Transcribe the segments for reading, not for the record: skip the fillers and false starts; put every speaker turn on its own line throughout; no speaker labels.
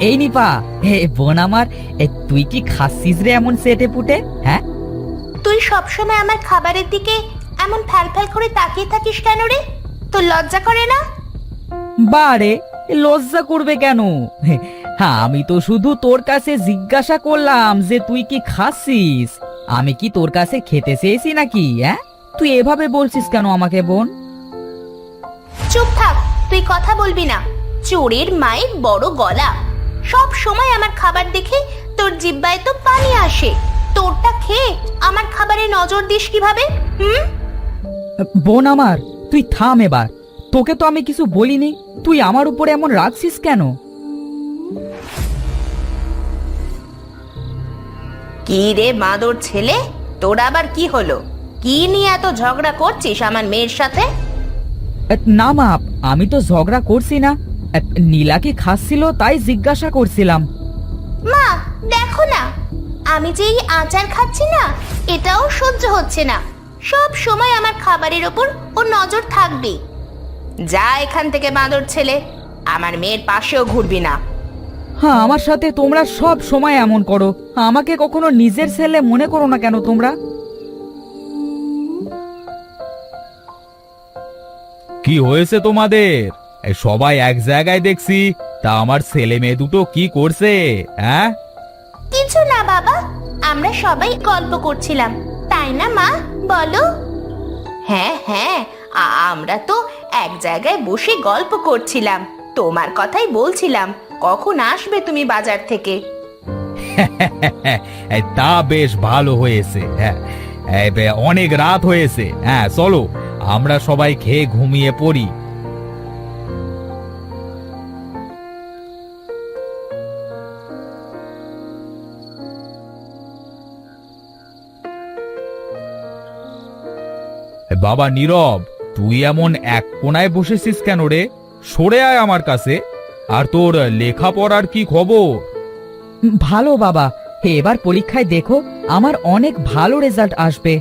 এই নিপা, বোন আমার, তুই কি খাচ্ছিস রে এমন সেটে পুটে? হ্যাঁ,
তুই সবসময় আমার খাবারের দিকে এমন ফ্যাল ফ্যাল করে তাকিয়ে থাকিস কেন রে? তোর লজ্জা করে না?
বারে, লজ্জা করবে কেন? হ্যাঁ, আমি তো শুধু তোর কাছে জিজ্ঞাসা করলাম যে তুই কি খাচ্ছিস। আমি কি তোর কাছে খেতে চেয়েছি নাকি? হ্যাঁ, তুই এভাবে বলছিস কেন আমাকে বোন?
চুপ থাক, তুই কথা বলবি না। চোরের মায়ের বড় গলা। সব সময় আমার খাবার দেখে তোর জিহ্বায় তো পানি আসে। তোরটা খেয়ে আমার খাবারে নজর দিস কিভাবে?
বোন আমার, তুই থাম এবার। তোকে তো আমি কিছু বলিনি, তুই আমার উপরে এমন রাগছিস কেন?
কি রে মাদর ছেলে, তোর আবার কি হলো? কি নিয়ে এত ঝগড়া করছিস আমার মেয়ের সাথে?
না মা, আমি তো ঝগড়া করছি না। নীলা কি খাচ্ছিল তাই জিজ্ঞাসা করছিলাম।
মা দেখো না, আমি যে এই আচার খাচ্ছি না, এটাও সহ্য হচ্ছে না। সব সময় আমার খাবারের ওপর ও নজর থাকবে। যা এখান থেকে বাঁদর ছেলে, আমার মেয়ের পাশেও ঘুরবি না।
হ্যাঁ, আমার সাথে তোমরা সব সময় এমন করো। আমাকে কখনো নিজের ছেলে মনে করো না কেন তোমরা?
কি হয়েছে তোমাদের? সবাই এক জায়গায় দেখছি, তা আমার ছেলে মেয়ে দুটো কি করছে? হ্যাঁ,
কিছু না বাবা, আমরা সবাই গল্প করছিলাম, তাই না মা? বলো। হ্যাঁ হ্যাঁ, আমরা তো এক জায়গায় বসে গল্প করছিলাম, তোমার কথাই বলছিলাম। কখন আসবে তুমি বাজার থেকে?
তা বেশ ভালো হয়েছে। হ্যাঁ, অনেক রাত হয়েছে। হ্যাঁ, চলো আমরা সবাই খেয়ে ঘুমিয়ে পড়ি। বাবা নীরব, তুই এমন এক কোনায় বসেছিস কেন রে? সরে আয় আমার কাছে। আর তোর লেখাপড়ার কি খবর?
ভালো বাবা, এবার পরীক্ষায় দেখো আমার অনেক ভালো রেজাল্ট আসবে।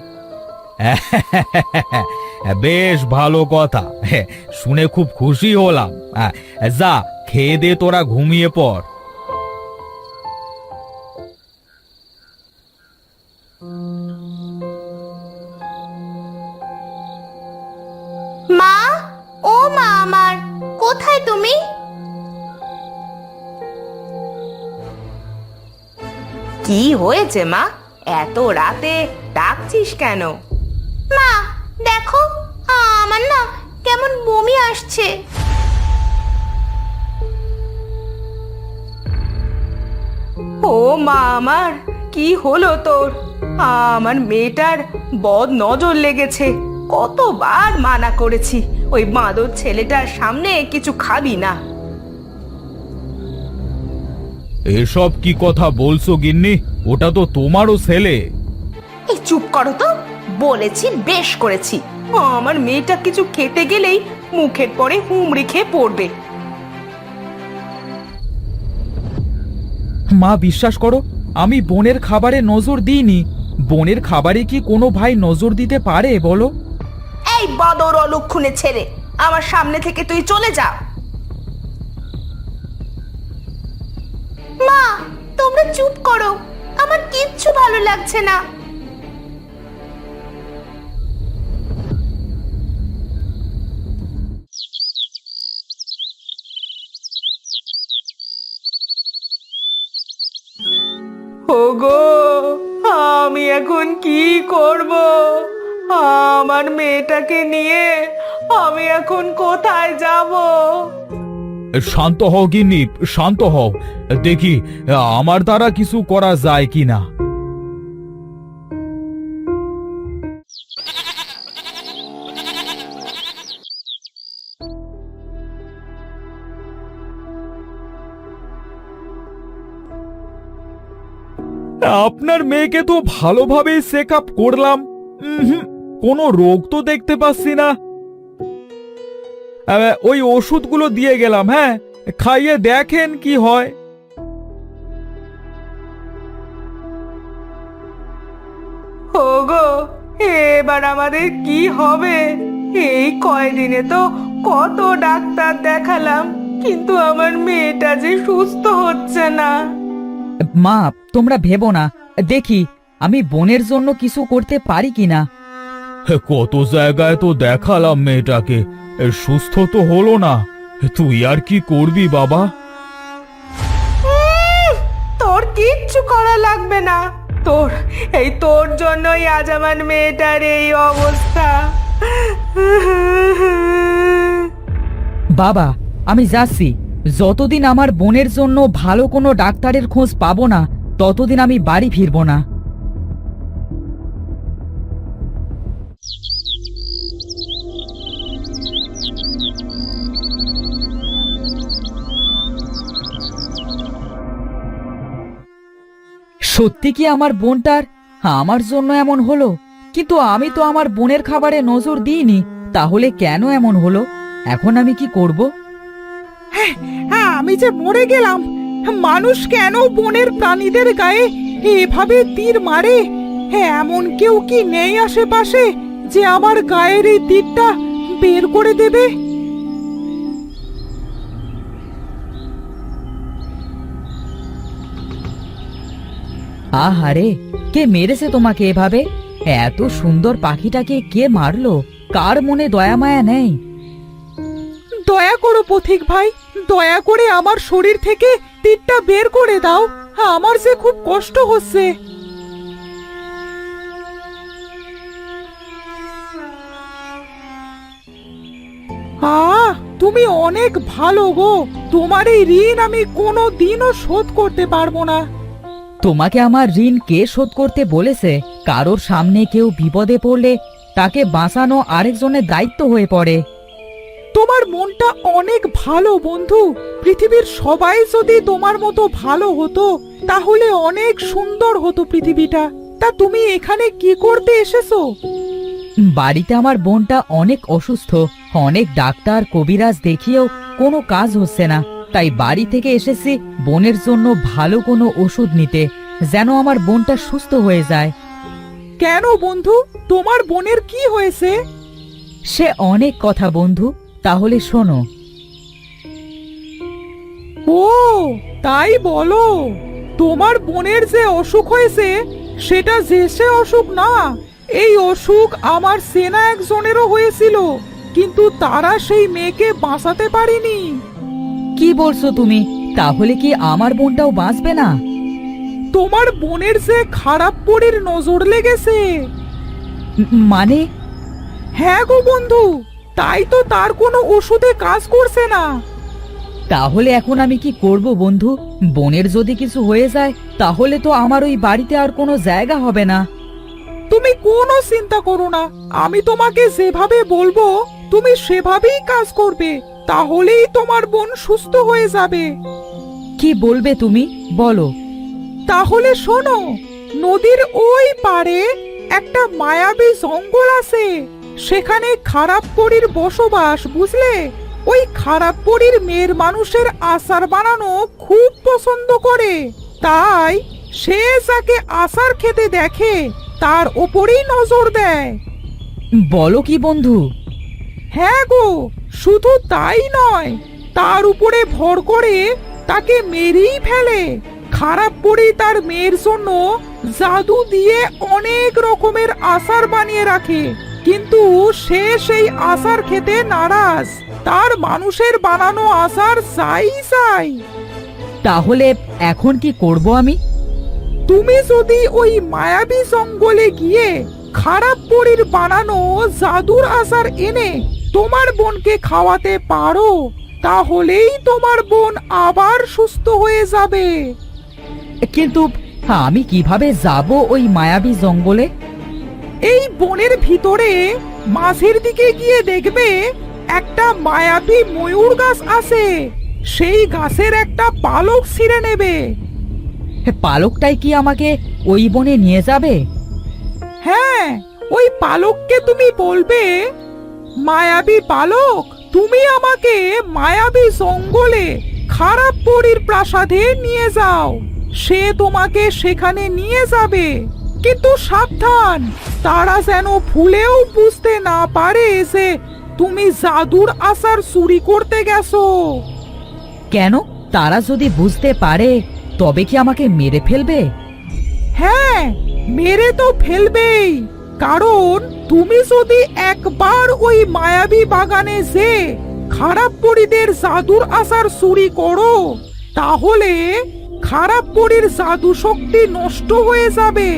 বেশ ভালো কথা, শুনে খুব খুশি হলাম। যা, খেয়ে দে, তোরা ঘুমিয়ে পড়।
মা, ও মা আমার, কোথায় তুমি? কি হয়েছে মা, এত রাতে ডাকছিস কেন? মা দেখো, আমার না কেমন বমি আসছে। ও মা আমার, কি হলো তোর? আমার মেয়েটার বদ নজর লেগেছে। কতবার মানা করেছি ওই বাঁদর ছেলেটার সামনে কিছু খাবি না।
এসব কি কথা বলছো গিন্নি? ওটা তো তোমারও ছেলে।
এই চুপ করো তো, বলেছি বেশ করেছি। আমার মেয়েটা কিছু খেতে গেলেই মুখের পরে হুমড়ি খেয়ে পড়বে।
মা বিশ্বাস করো, আমি বোনের খাবারে নজর দিইনি। বোনের খাবারে কি কোনো ভাই নজর দিতে পারে বলো?
এই বাদর অলক্ষণে ছেলে, আমার সামনে থেকে তুই চলে যা। মা তোমরা চুপ করো, আমার কিচ্ছু ভালো লাগছে না। ওগো, আমি এখন কি করব? আমার মেয়েটাকে নিয়ে আমি এখন কোথায় যাব?
শান্ত হও গিন্নি, শান্ত হও। দেখি আমার দ্বারা কিছু করা যায় কিনা। আপনার মেয়েকে তো ভালোভাবে চেক আপ করলাম, কোনো রোগ তো দেখতে পাচ্ছি না। ওই ওষুধগুলো দিয়ে গেলাম, হ্যাঁ, খাইয়ে দেখেন কি হয়।
ওগো, এবার আমাদের কি হবে? এই কয়দিনে তো কত ডাক্তার দেখালাম,
কিন্তু আমার মেয়েটা যে সুস্থ হচ্ছে না।
মা, তোমরা ভেবো না, দেখি আমি বোনের জন্য কিছু করতে পারি কিনা।
কত জায়গায় তো দেখালাম মেয়েটাকে, সুস্থ তো হলো না। তুই আর কি করবি বাবা?
তোর কিচ্ছু করা লাগবে না। তোর জন্যই আজ আমার মেয়েটার এই অবস্থা।
বাবা, আমি যাচ্ছি। যতদিন আমার বোনের জন্য ভালো কোনো ডাক্তারের খোঁজ পাবো না, ততদিন আমি বাড়ি ফিরবো না। সত্যি কি আমার বোনটার আমার জন্য এমন হলো? কিন্তু আমি তো আমার বোনের খাবারে নজর দিইনি, তাহলে কেন এমন হলো? এখন আমি কি করব?
হ্যাঁ, আমি যে মরে গেলাম। মানুষ কেন বনের প্রাণীদের গায়ে এভাবে তীর মারে? এমন কেউ কি নেই আশেপাশে যে আমার গায়ের এই তীরটা বের করে দেবে?
আহারে, কে মেরেছে তোমাকে এভাবে? এত সুন্দর পাখিটাকে কে মারলো? কার মনে দয়া মায়া নেই?
দয়া করো পথিক ভাই, দয়া করে আমার শরীর থেকে তীরটা বের করে দাও। আমার যে খুব কষ্ট হচ্ছে। তুমি অনেক ভালো গো। তোমার এই ঋণ আমি কোনো দিনও শোধ করতে পারবো না।
তোমাকে আমার ঋণ কে শোধ করতে বলেছে? কারোর সামনে কেউ বিপদে পড়লে তাকে বাঁচানো আরেকজনের দায়িত্ব হয়ে পড়ে।
তোমার মনটা অনেক ভালো বন্ধু। পৃথিবীর সবাই যদি তোমার মতো ভালো হতো তাহলে অনেক সুন্দর হতো পৃথিবীটা। তা তুমি এখানে কি করতে এসেছো?
বাড়িতে আমার বোনটা অনেক অসুস্থ, অনেক ডাক্তার কবিরাজ দেখিয়েও কোনো কাজ হচ্ছে না। তাই বাড়ি থেকে এসেছি বোনের জন্য ভালো কোনো ওষুধ নিতে, যেন আমার বোনটা সুস্থ হয়ে যায়।
কেন বন্ধু, তোমার বোনের কি হয়েছে?
সে অনেক কথা বন্ধু, তাহলে শোনো।
ও তাই বলো। তোমার বোনের যে অসুখ হয়েছে সেটা যে সে অসুখ না। এই অসুখ আমার সেনা একজনেরও হয়েছিল, কিন্তু তারা সেই মেয়েকে বাঁচাতে পারেনি।
কি বলছো তুমি? তাহলে কি আমার বোনটাও বাঁচবে না?
তোমার বোনের যে খারাপ পরীর নজর লেগেছে।
মানে?
হ্যাঁ গো বন্ধু, তাই তো তার কোনো ওষুধে কাজ করছে না।
তাহলে এখন আমি কি করব বন্ধু? বোনের যদি কিছু হয়ে যায় তাহলে তো আমার ওই বাড়িতে আর কোনো জায়গা হবে না।
তুমি কোনো চিন্তা করো না, আমি তোমাকে যেভাবে বলবো তুমি সেভাবেই কাজ করবে, তাহলেই তোমার বোন সুস্থ হয়ে যাবে।
কি বলবে তুমি, বলো।
তাহলে শোনো, নদীর ওই পারে একটা মায়াবী জঙ্গল আছে। সেখানে খারাপ পরীর বসবাস, বুঝলে? ওই খারাপ পরীর মেয়ের মানুষের আচার বানানো খুব পছন্দ করে। তাই সে যাকে আচার খেতে দেখে তার ওপরেই নজর দেয়।
বলো কি বন্ধু?
হ্যাঁ গো, শুধু তাই নয়, তার উপরে ভর করে তাকে মেরেই ফেলে। খারাপ পরী তার মেয়ের জন্য জাদু দিয়ে অনেক রকমের আচার বানিয়ে রাখে, কিন্তু সে সেই আচার খেতে নারাজ। তার মানুষের বানানো আচার চাই চাই।
তাহলে এখন কি করব আমি?
তুমি যদি ওই মায়াবী জঙ্গলে গিয়ে খারাপ পরীর বানানো জাদুর আচার এনে তোমার বোনকে খাওয়াতে পারো, তাহলেই তোমার বোন আবার সুস্থ হয়ে যাবে।
কিন্তু আমি কিভাবে যাব ওই মায়াবী জঙ্গলে?
এই বনের ভিতরে মাঝের দিকে গিয়ে দেখবে একটা মায়াবী ময়ূর গাছ আছে। সেই গাছের একটা পালক ছিঁড়ে নেবে।
পালকটাই কি আমাকে ওই বনে নিয়ে যাবে?
হ্যাঁ, ওই পালককে তুমি বলবে, মায়াবী পালক, তুমি আমাকে মায়াবী জঙ্গলে খারাপ পরীর প্রাসাদে নিয়ে যাও। সে তোমাকে সেখানে নিয়ে যাবে, কিন্তু সাবধান, তারা যেন ভুলেও বুঝতে না পারে যে তুমি জাদুর আচার চুরি করতে গেছো।
কেন? তারা যদি বুঝতে পারে তবে কি আমাকে মেরে ফেলবে?
হ্যাঁ, মেরে তো ফেলবেই। কারণ তুমি যদি একবার ওই মায়াবী বাগানে যে খারাপ পরীদের জাদুর আসার চুরি করো, তাহলে খারাপ পরীর জাদু শক্তি নষ্ট হয়ে যাবে,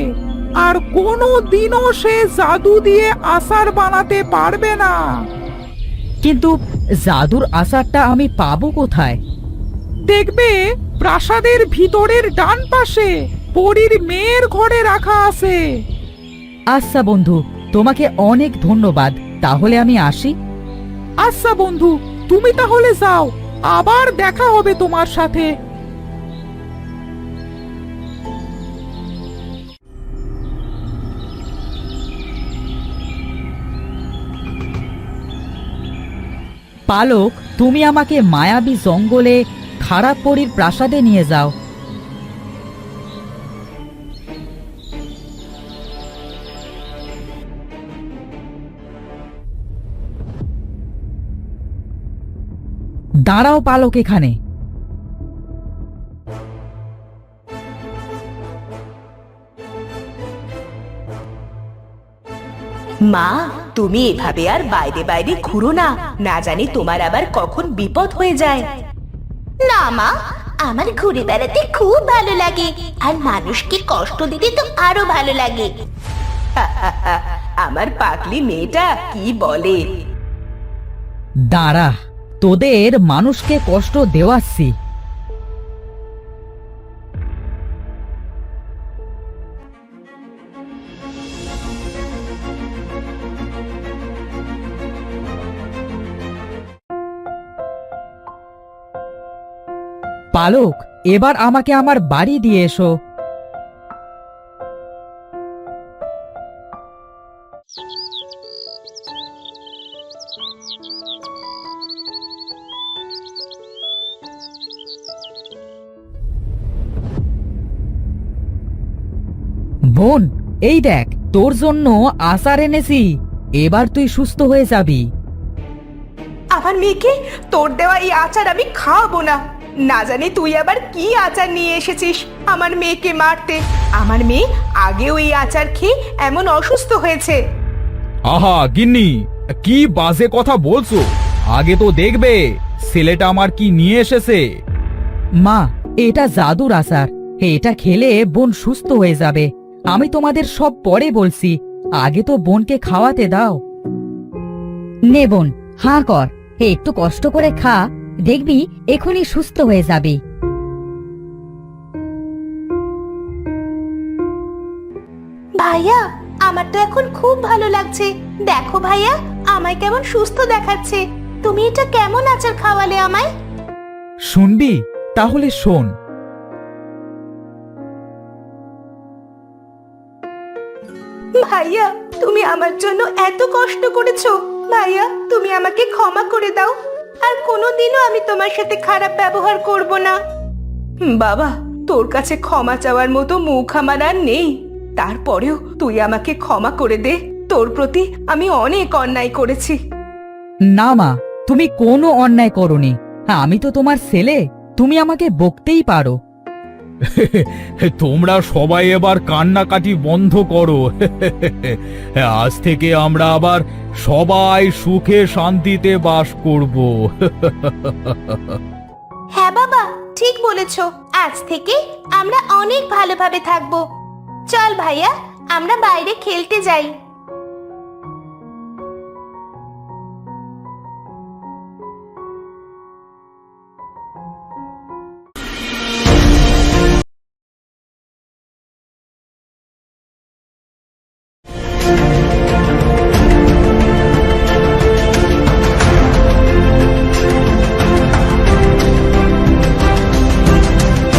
আর কোনো দিনও সে জাদু দিয়ে আচার বানাতে পারবে না।
কিন্তু জাদুর আচারটা আমি পাবো কোথায়?
দেখবে প্রাসাদের ভিতরের ডান পাশে পরীর মেয়ের ঘরে রাখা আছে।
আচ্ছা বন্ধু, তোমাকে অনেক ধন্যবাদ। তাহলে আমি আসি।
আচ্ছা বন্ধু, তুমি তাহলে যাও, আবার দেখা হবে তোমার সাথে।
পালক, তুমি আমাকে মায়াবী জঙ্গলে খারাপ পরীর প্রাসাদে নিয়ে যাও। দাঁড়াও পালক এখানে।
মা, তুমি এভাবে আর বাইরে বাইরে ঘুরো না, না জানি তোমার আবার কখন বিপদ হয়ে যায়। না মা, আমার ঘুরে বেড়াতে খুব ভালো লাগে, আর মানুষকে কষ্ট দিতে তো আরো ভালো লাগে। আমার পাগলি মেয়েটা কি বলে।
দাঁড়া, তোদের মানুষকে কষ্ট দেওয়াচ্ছি। পালক, এবার আমাকে আমার বাড়ি দিয়ে এসো। বোন, এই দেখ, তোর জন্য আচার এনেছি। এবার তুই সুস্থ হয়ে যাবি।
আমার মেয়েকে তোর দেওয়া এই আচার আমি খাওয়াবো না। না জানি তুই আবার কি আচার নিয়ে এসেছিস আমার মেয়েকে মারতে। আমার মেয়ে আগেও এই আচার খেয়ে এমন অসুস্থ হয়েছে।
আহা গিন্নি, কি বাজে কথা বলছো? আগে তো দেখবে ছেলেটা আমার কি নিয়ে এসেছে।
মা, এটা জাদুর আচার। এটা খেলে বোন সুস্থ হয়ে যাবে। আমি তোমাদের সব পরে বলছি, আগে তো বোনকে খাওয়াতে দাও।
নে বোন, হাঁ কর, একটু কষ্ট করে খা, দেখবি এখনই সুস্থ হয়ে যাবি।
ভাইয়া, আমার তো এখন খুব ভালো লাগছে। দেখো ভাইয়া, আমায় কেমন সুস্থ দেখাচ্ছে। তুমি এটা কেমন আচার খাওয়ালে আমায়?
শুনবি? তাহলে শোন।
ভাইয়া, তুমি আমার জন্য এত কষ্ট করেছো। ভাইয়া, তুমি আমাকে ক্ষমা করে দাও, আর কোনোদিনও আমি তোমার সাথে খারাপ ব্যবহার করব না। বাবা, তোর কাছে ক্ষমা চাওয়ার মতো মুখ আমার আর নেই। তারপরেও তুই আমাকে ক্ষমা করে দে। তোর প্রতি আমি অনেক অন্যায় করেছি।
না মা, তুমি কোনো অন্যায় করোনি। আমি তো তোমার ছেলে, তুমি আমাকে বকতেই পারো।
তোমরা সবাই এবার কান্নাকাটি বন্ধ করো। আজ থেকে আমরা আবার সবাই সুখে শান্তিতে বাস করব।
হ্যাঁ বাবা, ঠিক বলেছো। আজ থেকে আমরা অনেক ভালোভাবে থাকবো। চল ভাইয়া, আমরা বাইরে খেলতে যাই।